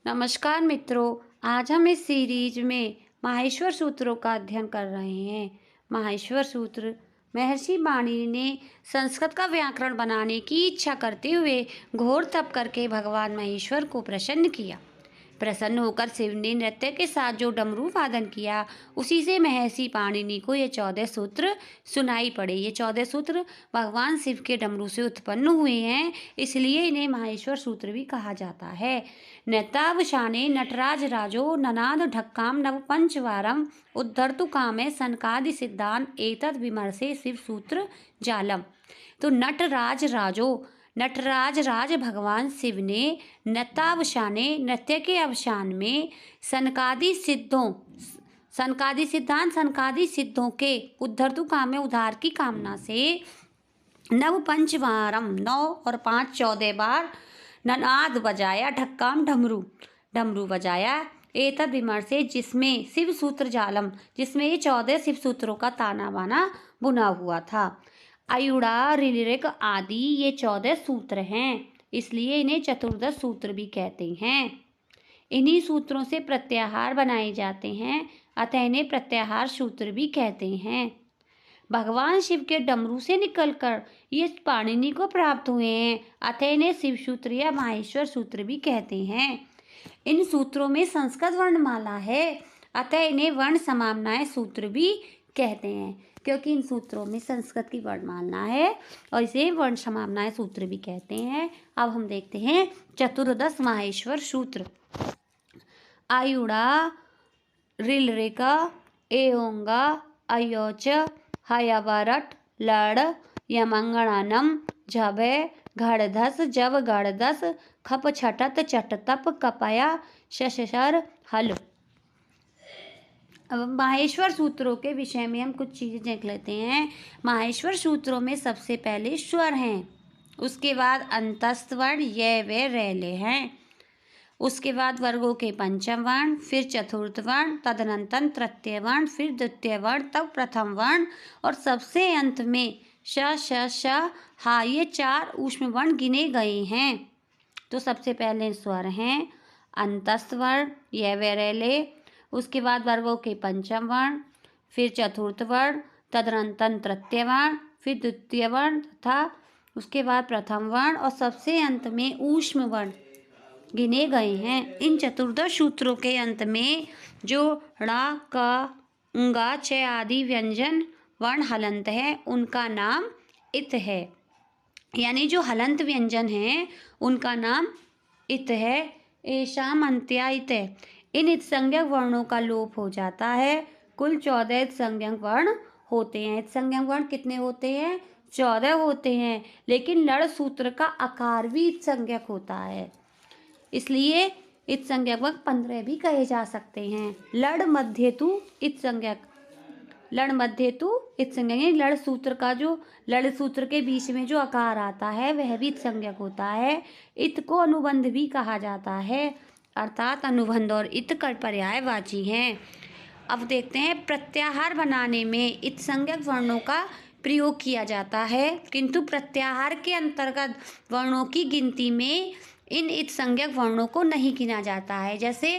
नमस्कार मित्रों, आज हम इस सीरीज में माहेश्वर सूत्रों का अध्ययन कर रहे हैं। माहेश्वर सूत्र महर्षि पाणिनि ने संस्कृत का व्याकरण बनाने की इच्छा करते हुए घोर तप करके भगवान महेश्वर को प्रसन्न किया। प्रसन्न होकर शिव ने नृत्य के साथ जो डमरू वादन किया, उसी से महर्षि पाणिनि को ये 14 सूत्र सुनाई पड़े। ये 14 सूत्र भगवान शिव के डमरू से उत्पन्न हुए हैं, इसलिए इन्हें माहेश्वर सूत्र भी कहा जाता है। नृत्यावसाने नटराज राजो ननाद ढक्काम नव पंचवारम उद्धर्तु कामे सनकादि सिद्धांत एतद विमर्शे शिव सूत्र जालम। तो नटराज राज भगवान शिव ने नृत्यावसाने नृत्य के अवसान में सनकादि सिद्धों के उद्धर्तु कामे उद्धार की कामना से नव पंचवारम 9 और 5 14 बार ननाद बजाया, ढक्काम डमरू बजाया, एतद विमर्शे जिसमें शिव सूत्र जालम, जिसमें ये 14 शिव सूत्रों का ताना बाना बुना हुआ था। आयुड़ा ऋलिक आदि ये 14 सूत्र हैं, इसलिए इन्हें चतुर्दश सूत्र भी कहते हैं। इन्हीं सूत्रों से प्रत्याहार बनाए जाते हैं, अतः इन्हें प्रत्याहार सूत्र भी कहते हैं। भगवान शिव के डमरू से निकलकर ये पाणिनि को प्राप्त हुए हैं, अतः इन्हें शिव सूत्र या माहेश्वर सूत्र भी कहते हैं। इन सूत्रों में संस्कृत वर्णमाला है, अतः इन्हें वर्ण समाम्नाय सूत्र भी कहते हैं, क्योंकि इन सूत्रों में संस्कृत की वर्णमाला है और इसे वर्ण समाम्नाय सूत्र भी कहते हैं। अब हम देखते हैं चतुर्दश माहेश्वर सूत्र। आयुड़ा ऋलृका एओंगा अयोच हयवरट लड़ यमंगणनम झभे घड़धस जब गड़दस खप छटत चटतप कपया शशर हल। अब माहेश्वर सूत्रों के विषय में हम कुछ चीज़ें देख लेते हैं। माहेश्वर सूत्रों में सबसे पहले स्वर हैं, उसके बाद अंतस्थ वर्ण ये वे रेले हैं, उसके बाद वर्गों के पंचम वर्ण, फिर चतुर्थ वर्ण, तदनंतर तृतीय वर्ण, फिर द्वितीय वर्ण, तब प्रथम वर्ण और सबसे अंत में श श श हा, ये 4 ऊष्म वर्ण गिने गए हैं। तो सबसे पहले स्वर हैं अंतस्थ वर्ण ये वे रेले, उसके बाद वर्गों के पंचम वर्ण, फिर चतुर्थ वर्ण, तदनंतर तृतीय वर्ण, फिर द्वितीय वर्ण तथा उसके बाद प्रथम वर्ण और सबसे अंत में ऊष्म वर्ण गिने गए हैं। इन चतुर्दश सूत्रों के अंत में जो ड़ा क ङ च आदि व्यंजन वर्ण हलंत है, उनका नाम इत है, यानी जो हलंत व्यंजन हैं उनका नाम इत है। एषाम अंत्या इत है। इन इत्संज्ञक वर्णों का लोप हो जाता है। कुल 14 इत्संज्ञक वर्ण होते हैं। इत्संज्ञक वर्ण कितने होते हैं? 14 होते हैं, लेकिन लड़ सूत्र का आकार भी इत्संज्ञक होता है, इसलिए इत्संज्ञक वर्ण 15 भी कहे जा सकते हैं। लड़ मध्येतु इत्संज्ञक, लड़ सूत्र का जो लड़ सूत्र के बीच में जो आकार आता है वह भी इत्संज्ञक होता है। इत को अनुबंध भी कहा जाता है, अर्थात अनुबंध और इत कर पर्यायवाची हैं। अब देखते हैं प्रत्याहार बनाने में इत्संज्ञक वर्णों का प्रयोग किया जाता है, किंतु प्रत्याहार के अंतर्गत वर्णों की गिनती में इन इत्संज्ञक वर्णों को नहीं गिना जाता है। जैसे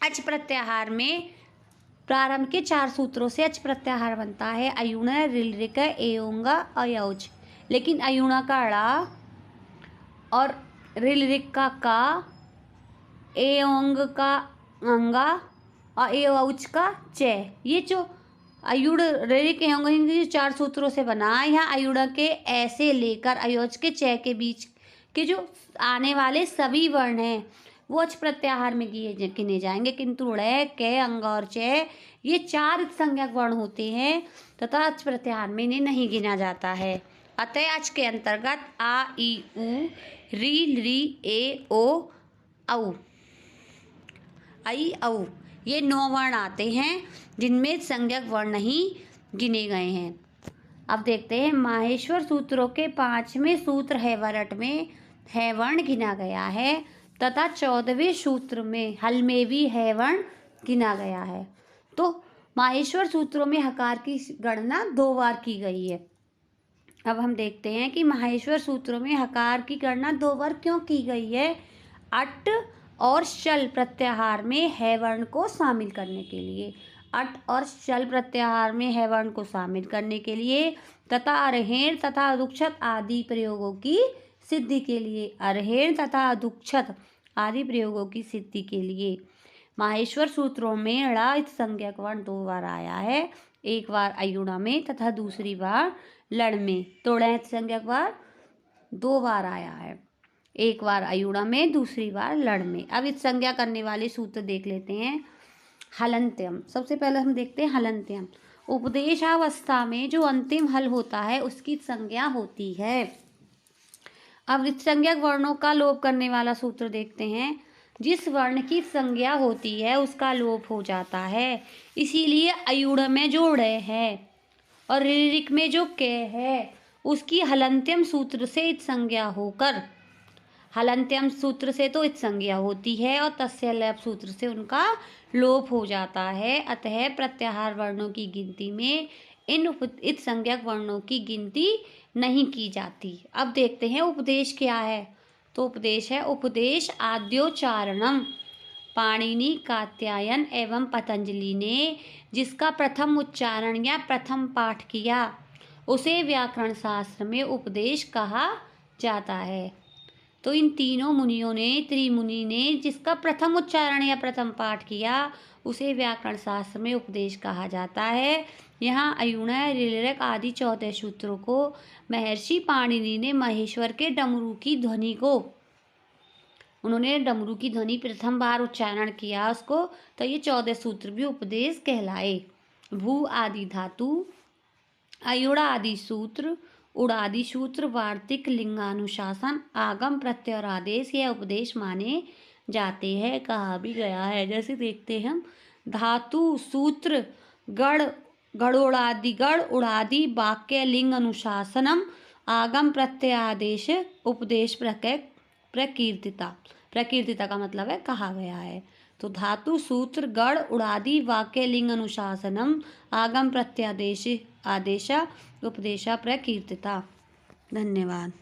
अच प्रत्याहार में प्रारंभ के 4 सूत्रों से अच प्रत्याहार बनता है, अयुण ऋलृक एओंग अयौच, लेकिन अयुणा का ड़ा और ऋलृक का का, एओंग का अंगा और एऔच का चे, ये जो अयुड़ ऋलिक एओंग जो 4 सूत्रों से बना है, यहाँ अयुड़ के ऐसे लेकर अयोच के चे के बीच के जो आने वाले सभी वर्ण हैं वो अच प्रत्याहार में गिने जाएंगे, किंतु ड़े के अंग और चे ये 4 संज्ञक वर्ण होते हैं तथा अच प्रत्याहार में इन्हें नहीं गिना जाता है। अतः अच के अंतर्गत आ ई उ री री ए ओ औ आई औ ये 9 वर्ण आते हैं, जिनमें संज्ञक वर्ण नहीं गिने गए हैं। अब देखते हैं माहेश्वर सूत्रों के 5वें सूत्र हैवरट में है वर्ण गिना गया है तथा 14वें सूत्र में हल में भी है वर्ण गिना गया है। तो माहेश्वर सूत्रों में हकार की गणना 2 बार की गई है। अब हम देखते हैं कि माहेश्वर सूत्रों में हकार की गणना 2 बार क्यों की गई है। अट और शल प्रत्याहार में है वर्ण को शामिल करने के लिए, अट और शल प्रत्याहार में है वर्ण को शामिल करने के लिए, तथा अरहेण तथा अधुक्षत आदि प्रयोगों की सिद्धि के लिए, अरहेण तथा अधुक्षत आदि प्रयोगों की सिद्धि के लिए। माहेश्वर सूत्रों में ड़ इत संज्ञक वर्ण 2 बार आया है, एक बार अयुणा में तथा दूसरी बार लड़ में। तो ड़ इत संज्ञक वर्ण 2 बार आया है, एक बार अयुणा में, दूसरी बार लड़ में। अब इत संज्ञा करने वाले सूत्र देख लेते हैं। हलंत्यम, सबसे पहले हम देखते हैं हलंत्यम। उपदेशावस्था में जो अंतिम हल होता है उसकी संज्ञा होती है। अब इत संज्ञक वर्णों का लोप करने वाला सूत्र देखते हैं। जिस वर्ण की संज्ञा होती है उसका लोप हो जाता है, इसीलिए अयुण में जो ड़ है और ऋऋक में जो क है उसकी हलंत्यम सूत्र से इत संज्ञा होकर, हलंत्यम सूत्र से तो इत संज्ञा होती है और तस्य लैप सूत्र से उनका लोप हो जाता है। अतः प्रत्याहार वर्णों की गिनती में इन इत संज्ञक वर्णों की गिनती नहीं की जाती। अब देखते हैं उपदेश क्या है। तो उपदेश है, उपदेश आद्योच्चारणम। पाणिनि, कात्यायन एवं पतंजलि ने जिसका प्रथम उच्चारण या प्रथम पाठ किया उसे व्याकरण शास्त्र में उपदेश कहा जाता है। तो इन तीनों मुनियों ने, त्रिमुनि ने जिसका प्रथम उच्चारण या प्रथम पाठ किया उसे व्याकरण शास्त्र में उपदेश कहा जाता है। यहाँ अयुण, ऋऋक आदि 14 सूत्रों को महर्षि पाणिनि ने महेश्वर के डमरू की ध्वनि को, उन्होंने डमरू की ध्वनि प्रथम बार उच्चारण किया उसको, तो ये 14 सूत्र भी उपदेश कहलाए। भू आदि धातु, अयुण आदि सूत्र, उड़ादि सूत्र, वार्तिक, लिंगानुशासन, आगम, प्रत्यय और आदेश यह उपदेश माने जाते हैं। कहा भी गया है, जैसे देखते हैं हम धातु, सूत्र, गण, गणोड़ादि, गण, उड़ादि, वाक्य, लिंग अनुशासनम, आगम, प्रत्यय, आदेश, उपदेश, प्रकीर्तिता। प्रकीर्तिता का मतलब है कहा गया है। तो धातु, सूत्र, गण, उड़ादि, वाक्य, लिंग अनुशासनम, आगम, प्रत्यादेश, आदेश, उपदेशा, प्रकीर्तिता। धन्यवाद।